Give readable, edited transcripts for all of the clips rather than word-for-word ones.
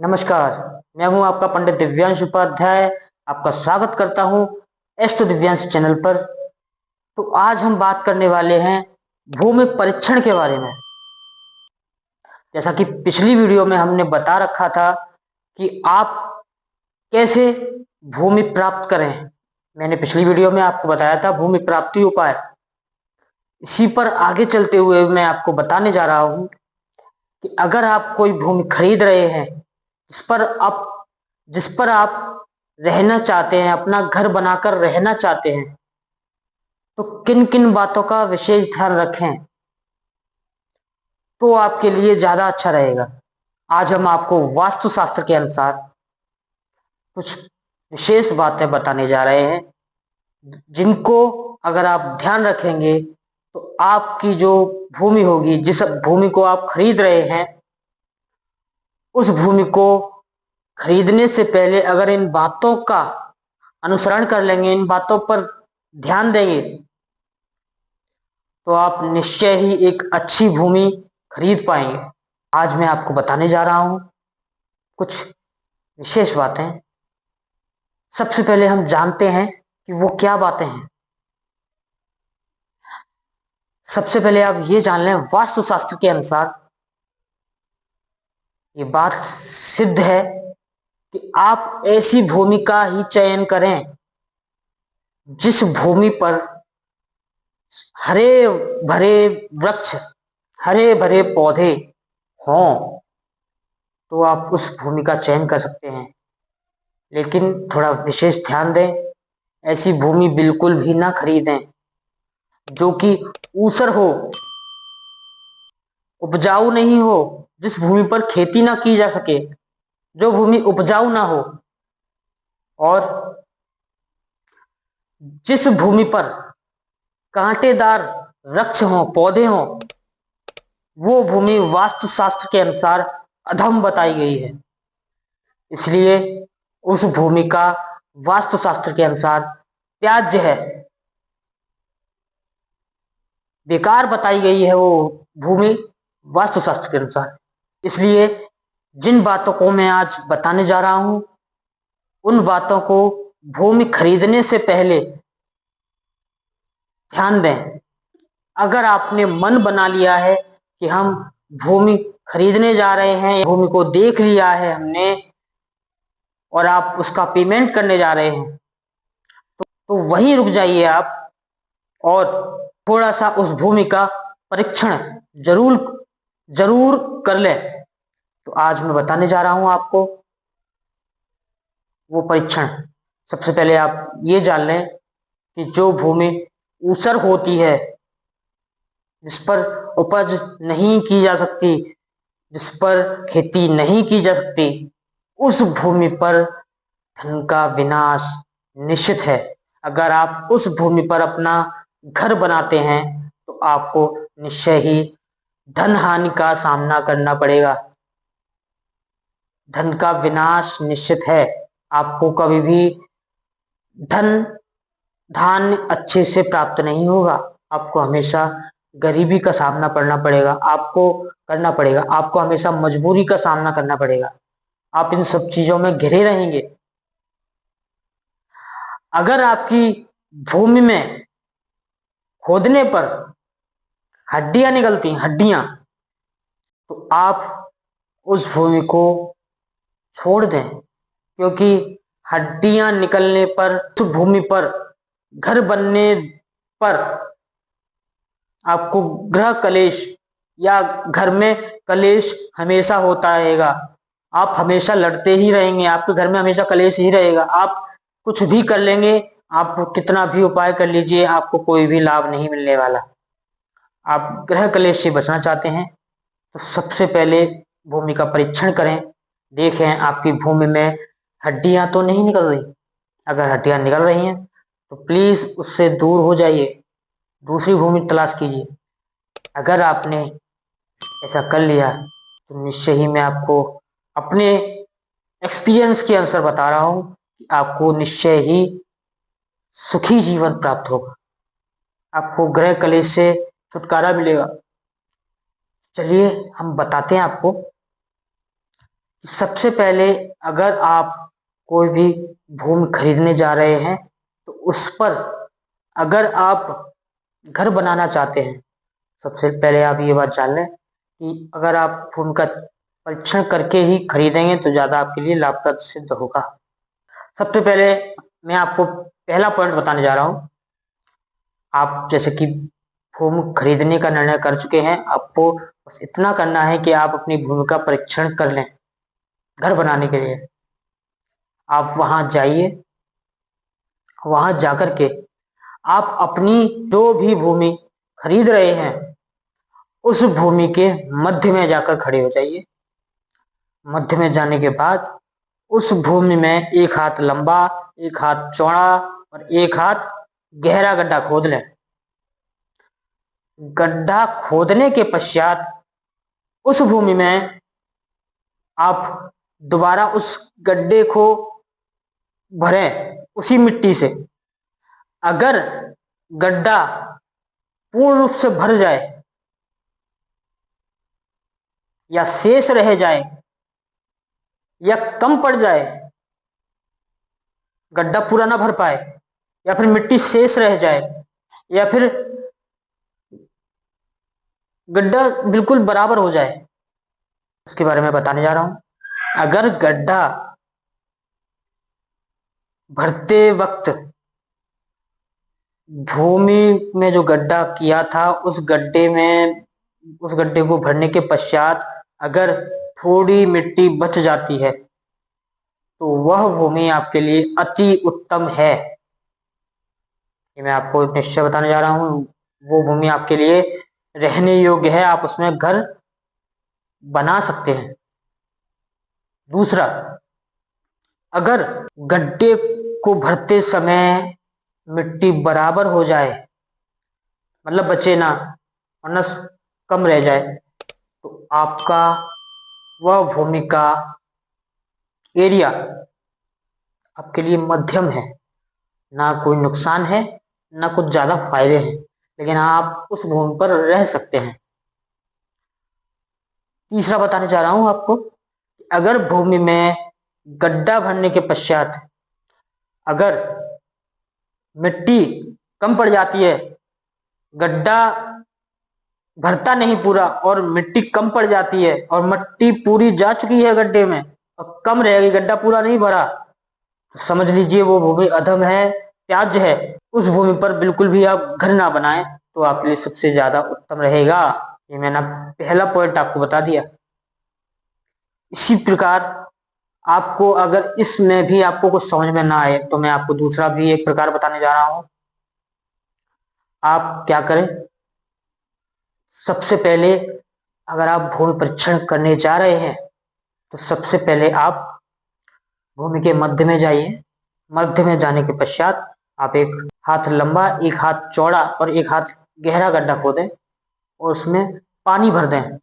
नमस्कार। मैं हूं आपका पंडित दिव्यांश उपाध्याय। आपका स्वागत करता हूं एस्ट्रो दिव्यांश चैनल पर। तो आज हम बात करने वाले हैं भूमि परीक्षण के बारे में। जैसा कि पिछली वीडियो में हमने बता रखा था कि आप कैसे भूमि प्राप्त करें। मैंने पिछली वीडियो में आपको बताया था भूमि प्राप्ति उपाय। इसी पर आगे चलते हुए मैं आपको बताने जा रहा हूं कि अगर आप कोई भूमि खरीद रहे हैं जिस पर आप रहना चाहते हैं, अपना घर बनाकर रहना चाहते हैं, तो किन किन बातों का विशेष ध्यान रखें तो आपके लिए ज्यादा अच्छा रहेगा। आज हम आपको वास्तुशास्त्र के अनुसार कुछ विशेष बातें बताने जा रहे हैं, जिनको अगर आप ध्यान रखेंगे तो आपकी जो भूमि होगी, जिस भूमि को आप खरीद रहे हैं, उस भूमि को खरीदने से पहले अगर इन बातों का अनुसरण कर लेंगे, इन बातों पर ध्यान देंगे, तो आप निश्चय ही एक अच्छी भूमि खरीद पाएंगे। आज मैं आपको बताने जा रहा हूं कुछ विशेष बातें। सबसे पहले हम जानते हैं कि वो क्या बातें हैं। सबसे पहले आप ये जान लें, वास्तुशास्त्र के अनुसार ये बात सिद्ध है कि आप ऐसी भूमि का ही चयन करें जिस भूमि पर हरे भरे वृक्ष, हरे भरे पौधे हों, तो आप उस भूमि का चयन कर सकते हैं। लेकिन थोड़ा विशेष ध्यान दें, ऐसी भूमि बिल्कुल भी ना खरीदें जो कि ऊसर हो, उपजाऊ नहीं हो, जिस भूमि पर खेती ना की जा सके, जो भूमि उपजाऊ ना हो, और जिस भूमि पर कांटेदार वृक्ष हों, पौधे हों, वो भूमि वास्तुशास्त्र के अनुसार अधम बताई गई है। इसलिए उस भूमि का वास्तुशास्त्र के अनुसार त्याज्य है, बेकार बताई गई है वो भूमि वास्तुशास्त्र के अनुसार। इसलिए जिन बातों को मैं आज बताने जा रहा हूं, उन बातों को भूमि खरीदने से पहले ध्यान दें। अगर आपने मन बना लिया है कि हम भूमि खरीदने जा रहे हैं, भूमि को देख लिया है हमने और आप उसका पेमेंट करने जा रहे हैं, तो वहीं रुक जाइए आप और थोड़ा सा उस भूमि का परीक्षण जरूर जरूर कर लें। तो आज मैं बताने जा रहा हूं आपको वो परीक्षण। सबसे पहले आप ये जान लें कि जो भूमि ऊसर होती है, जिस पर उपज नहीं की जा सकती, जिस पर खेती नहीं की जा सकती, उस भूमि पर धन का विनाश निश्चित है। अगर आप उस भूमि पर अपना घर बनाते हैं तो आपको निश्चय ही धन हानि का सामना करना पड़ेगा। धन का विनाश निश्चित है। आपको कभी भी धन धान्य अच्छे से प्राप्त नहीं होगा। आपको हमेशा गरीबी का सामना करना पड़ेगा। आपको हमेशा मजबूरी का सामना करना पड़ेगा। आप इन सब चीजों में घिरे रहेंगे। अगर आपकी भूमि में खोदने पर हड्डियां निकलती, हड्डियां, तो आप उस भूमि को छोड़ दें, क्योंकि हड्डियां निकलने पर, उस भूमि पर घर बनने पर आपको गृह कलेश या घर में कलेश हमेशा होता रहेगा। आप हमेशा लड़ते ही रहेंगे, आपके घर में हमेशा कलेश ही रहेगा। आप कुछ भी कर लेंगे, आप कितना भी उपाय कर लीजिए, आपको कोई भी लाभ नहीं मिलने वाला। आप गृह कलेश से बचना चाहते हैं तो सबसे पहले भूमि का परीक्षण करें। देखें आपकी भूमि में हड्डियां तो नहीं निकल रही। अगर हड्डियां निकल रही हैं तो प्लीज उससे दूर हो जाइए, दूसरी भूमि तलाश कीजिए। अगर आपने ऐसा कर लिया तो निश्चय ही मैं आपको अपने एक्सपीरियंस के अनुसार बता रहा हूं कि आपको निश्चय ही सुखी जीवन प्राप्त होगा। आपको ग्रह कलेश से छुटकारा मिलेगा। चलिए हम बताते हैं आपको सबसे पहले अगर आप कोई भी भूमि खरीदने जा रहे हैं तो उस पर अगर आप घर बनाना चाहते हैं, सबसे पहले आप ये बात जान लें कि अगर आप भूमि का परीक्षण करके ही खरीदेंगे तो ज़्यादा आपके लिए लाभप्रद सिद्ध होगा। सबसे पहले मैं आपको पहला पॉइंट बताने जा रहा हूँ। आप जैसे कि भूमि खरीदने का निर्णय कर चुके हैं, आपको बस इतना करना है कि आप अपनी भूमि का परीक्षण कर लें घर बनाने के लिए। आप वहां जाइए, वहां जाकर के आप अपनी जो भी भूमि खरीद रहे हैं उस भूमि के मध्य में जाकर खड़े हो जाइए। मध्य में जाने के बाद उस भूमि में एक हाथ लंबा, एक हाथ चौड़ा और एक हाथ गहरा गड्ढा खोद लें। गड्ढा खोदने के पश्चात उस भूमि में आप दोबारा उस गड्ढे को भरें उसी मिट्टी से। अगर गड्ढा पूर्ण रूप से भर जाए या शेष रह जाए या कम पड़ जाए, गड्ढा पूरा ना भर पाए या फिर मिट्टी शेष रह जाए या फिर गड्ढा बिल्कुल बराबर हो जाए, उसके बारे में बताने जा रहा हूं। अगर गड्ढा भरते वक्त भूमि में जो गड्ढा किया था उस गड्ढे को भरने के पश्चात अगर थोड़ी मिट्टी बच जाती है तो वह भूमि आपके लिए अति उत्तम है। ये मैं आपको निश्चय बताने जा रहा हूँ, वो भूमि आपके लिए रहने योग्य है, आप उसमें घर बना सकते हैं। दूसरा, अगर गड्ढे को भरते समय मिट्टी बराबर हो जाए, मतलब बचे ना वरना कम रह जाए, तो आपका वह भूमि का एरिया आपके लिए मध्यम है, ना कोई नुकसान है ना कुछ ज्यादा फायदे हैं, लेकिन आप उस भूमि पर रह सकते हैं। तीसरा बताने जा रहा हूं आपको, अगर भूमि में गड्ढा भरने के पश्चात अगर मिट्टी कम पड़ जाती है, गड्ढा भरता नहीं पूरा और मिट्टी कम पड़ जाती है और मिट्टी पूरी जा चुकी है गड्ढे में और कम रहेगी, गड्ढा पूरा नहीं भरा, तो समझ लीजिए वो भूमि अधम है, त्याज्य है। उस भूमि पर बिल्कुल भी आप घर ना बनाएं तो आपके लिए सबसे ज्यादा उत्तम रहेगा। ये मैंने पहला पॉइंट आपको बता दिया। इसी प्रकार आपको अगर इसमें भी आपको कुछ समझ में ना आए तो मैं आपको दूसरा भी एक प्रकार बताने जा रहा हूं। आप क्या करें, सबसे पहले अगर आप भूमि परीक्षण करने जा रहे हैं तो सबसे पहले आप भूमि के मध्य में जाइए। मध्य में जाने के पश्चात आप एक हाथ लंबा, एक हाथ चौड़ा और एक हाथ गहरा गड्ढा खोदें और उसमें पानी भर दें।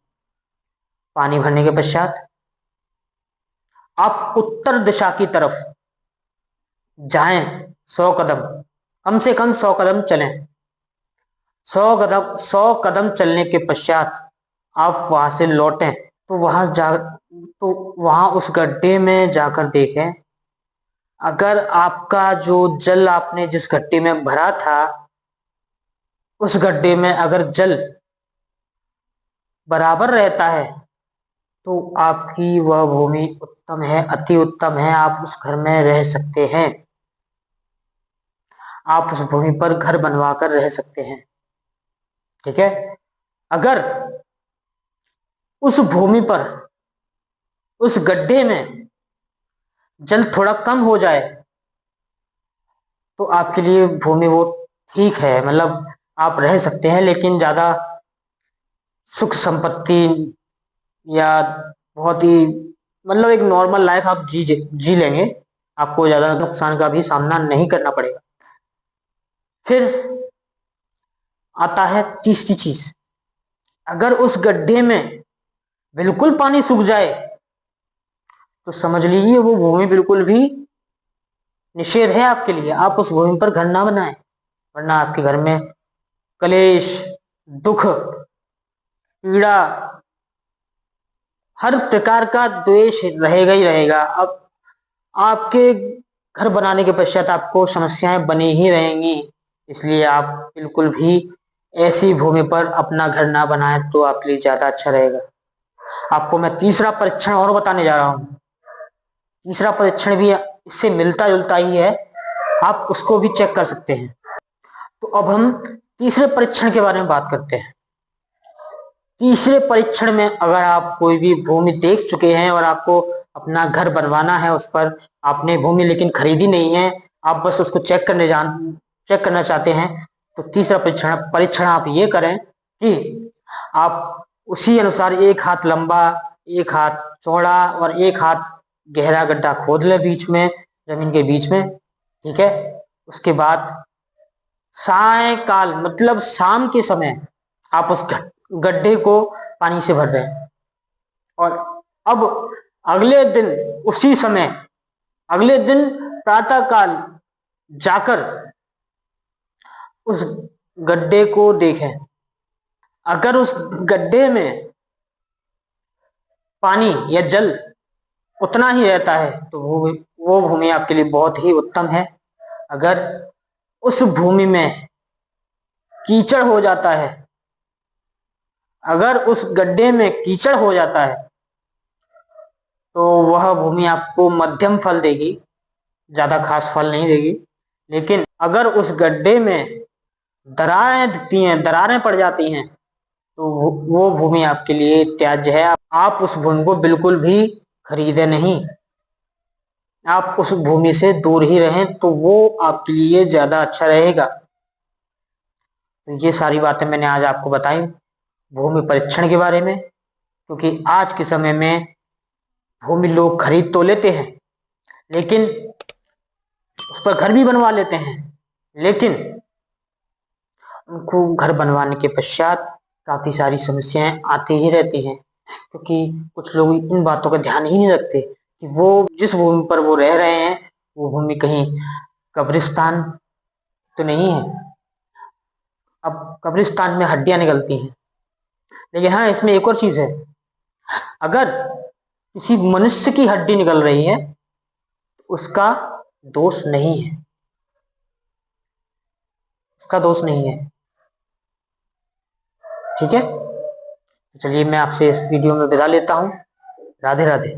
पानी भरने के पश्चात आप उत्तर दिशा की तरफ जाएं 100 कदम, कम से कम 100 कदम चलें। 100 कदम चलने के पश्चात आप वहां से लौटें तो वहां उस गड्ढे में जाकर देखें, अगर आपका जो जल आपने जिस गड्ढे में भरा था उस गड्ढे में अगर जल बराबर रहता है तो आपकी वह भूमि उत्तम है, अति उत्तम है, आप उस घर में रह सकते हैं, आप उस भूमि पर घर बनवा कर रह सकते हैं। ठीक है। अगर उस भूमि पर उस गड्ढे में जल थोड़ा कम हो जाए तो आपके लिए भूमि वो ठीक है, मतलब आप रह सकते हैं, लेकिन ज्यादा सुख संपत्ति या बहुत ही मतलब एक नॉर्मल लाइफ आप जी लेंगे, आपको ज्यादा नुकसान का भी सामना नहीं करना पड़ेगा। फिर आता है तीसरी चीज, अगर उस गड्ढे में बिल्कुल पानी सूख जाए तो समझ लीजिए वो भूमि बिल्कुल भी निषेध है आपके लिए, आप उस भूमि पर घर ना बनाएं, वरना आपके घर में कलेश, दुख, पीड़ा, हर प्रकार का द्वेष रहेगा ही रहेगा। अब आपके घर बनाने के पश्चात आपको समस्याएं बनी ही रहेंगी, इसलिए आप बिल्कुल भी ऐसी भूमि पर अपना घर ना बनाएं तो आपके लिए ज्यादा अच्छा रहेगा। आपको मैं तीसरा परीक्षण और बताने जा रहा हूं। तीसरा परीक्षण भी इससे मिलता जुलता ही है, आप उसको भी चेक कर सकते हैं। तो अब हम तीसरे परीक्षण के बारे में बात करते हैं। तीसरे परीक्षण में अगर आप कोई भी भूमि देख चुके हैं और आपको अपना घर बनवाना है, उस पर आपने भूमि लेकिन खरीदी नहीं है, आप बस उसको चेक करना चाहते हैं, तो तीसरा परीक्षण आप ये करें कि आप उसी अनुसार 1 हाथ लंबा, 1 हाथ चौड़ा और 1 हाथ गहरा गड्ढा खोद लें बीच में, जमीन के बीच में। ठीक है। उसके बाद सायकाल मतलब शाम के समय आप उस गड्ढे को पानी से भर दें। और अब अगले दिन उसी समय, अगले दिन प्रातः काल जाकर उस गड्ढे को देखें। अगर उस गड्ढे में पानी या जल उतना ही रहता है तो वो भूमि आपके लिए बहुत ही उत्तम है। अगर उस भूमि में कीचड़ हो जाता है, अगर उस गड्ढे में कीचड़ हो जाता है तो वह भूमि आपको मध्यम फल देगी, ज्यादा खास फल नहीं देगी। लेकिन अगर उस गड्ढे में दरारें दिखती हैं, दरारें पड़ जाती हैं, तो वो भूमि आपके लिए त्याज्य है। आप उस भूमि को बिल्कुल भी खरीदे नहीं, आप उस भूमि से दूर ही रहें तो वो आपके लिए ज्यादा अच्छा रहेगा। तो ये सारी बातें मैंने आज आपको बताई भूमि परीक्षण के बारे में, क्योंकि आज के समय में भूमि लोग खरीद तो लेते हैं, लेकिन उस पर घर भी बनवा लेते हैं, लेकिन उनको घर बनवाने के पश्चात काफी सारी समस्याएं आती ही रहती हैं, क्योंकि कुछ लोग इन बातों का ध्यान ही नहीं रखते कि वो जिस भूमि पर वो रह रहे हैं वो भूमि कहीं कब्रिस्तान तो नहीं है। अब कब्रिस्तान में हड्डियां निकलती हैं, लेकिन हाँ इसमें एक और चीज है, अगर किसी मनुष्य की हड्डी निकल रही है तो उसका दोष नहीं है, उसका दोष नहीं है। ठीक है। तो चलिए मैं आपसे इस वीडियो में विदा लेता हूं। राधे राधे।